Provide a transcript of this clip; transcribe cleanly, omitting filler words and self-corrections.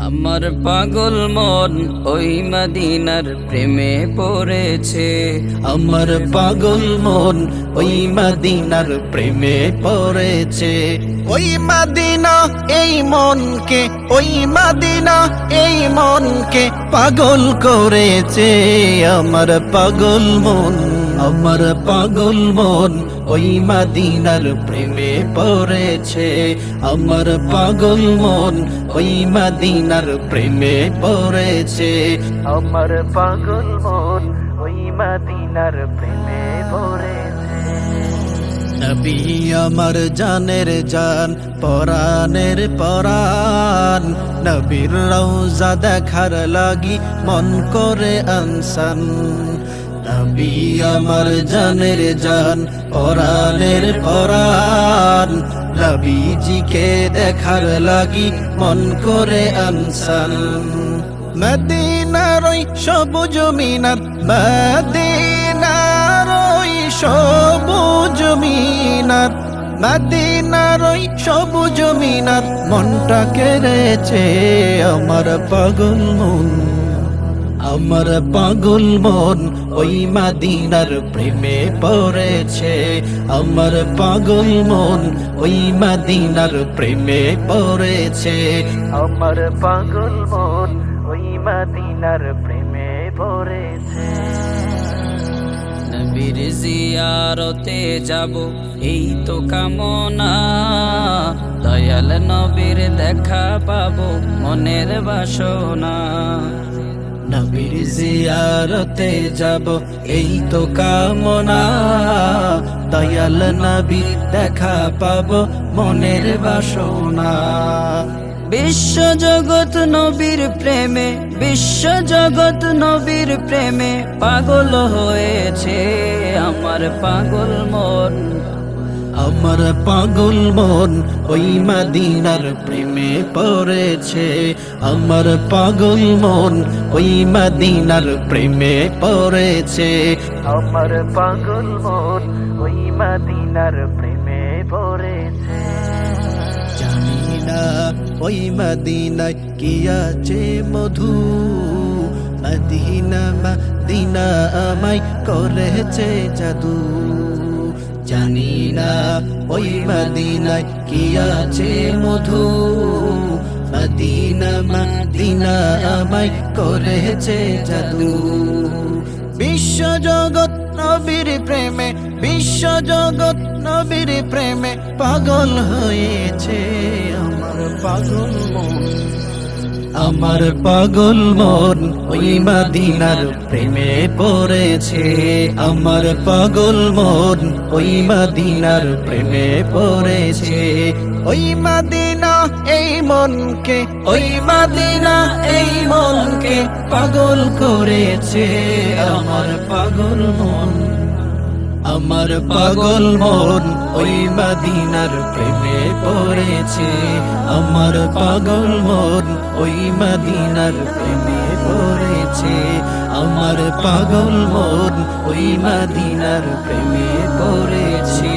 আমার পাগল মন ওই মদিনার প্রেমে পড়েছে। আমার পাগল মন ওই মদিনার প্রেমে পড়েছে। ওই মদিনা এই মনকে, ওই মদিনা এই মনকে পাগল করেছে। আমার পাগল মন, আমার পাগল মন ওই মদিনার প্রেমে পড়েছে। আমার পাগল মন ওই মদিনার প্রেমে পড়েছে। আমার পাগল মন ওই মদিনার প্রেমে পড়েছে। নবী আমার জানের জান, পরাণের পরাণ, নবীর রওজা দেখার লাগি মন করে আনসান। নবী আমার জানের জান, পরাণের পরাণ, নবীজিকে দেখার লাগি মন করে আনসান। মদিনার ওই সবুজ মিনার, মদিনার ওই সবুজ মিনার, মদিনার ওই সবুজ মিনার মনটা কেড়েছে। আমার পাগল মন, আমার পাগল মন ওই মদিনার প্রেমে পড়েছে। আমার পাগল মন ওই মদিনার প্রেমে পড়েছে। আমার পাগল মন ওই মদিনার প্রেমে পড়েছে। নবীর জিয়ারতে যাব এই তো কামনা, দয়াল নবীর দেখা পাবো মনের বাসনা। নবীর জিয়ারতে যাব এই তো কামনা, দয়াল নবী দেখা পাবো মনের বাসনা। বিশ্ব জগৎ নবীর প্রেমে, বিশ্ব জগৎ নবীর প্রেমে পাগল হয়েছে। আমার পাগল মন, আমার পাগল মন ওই মদিনার প্রেমে পড়েছে। আমার পাগল মন ওই মদিনার প্রেমে পড়েছে। আমার পাগল মন ওই মদিনার প্রেমে পড়েছে। জানি না ওই মদিনায় কি আছে মধু, মদিনা মদিনা আমায় করেছে জাদু। জানি না ওই মদিনায় কি আছে মধু, মদিনা মদিনা আমায় করেছে জাদু। বিশ্ব জগৎ নবীর প্রেমে, বিশ্ব জগৎ নবীর প্রেমে পাগল হয়েছে। আমার পাগল মন, আমার পাগল মন ওই মদিনার প্রেমে পড়েছে। আমার পাগল মন ওই মদিনার প্রেমে পড়েছে। ওই মদিনা এই মনকে, ওই মদিনা এই মনকে পাগল করেছে। আমার পাগল মন, আমার পাগল মন ওই মদিনার প্রেমে পড়েছে। আমার পাগল মন ওই মদিনার প্রেমে পড়েছে। আমার পাগল মন ওই মদিনার প্রেমে পড়েছে।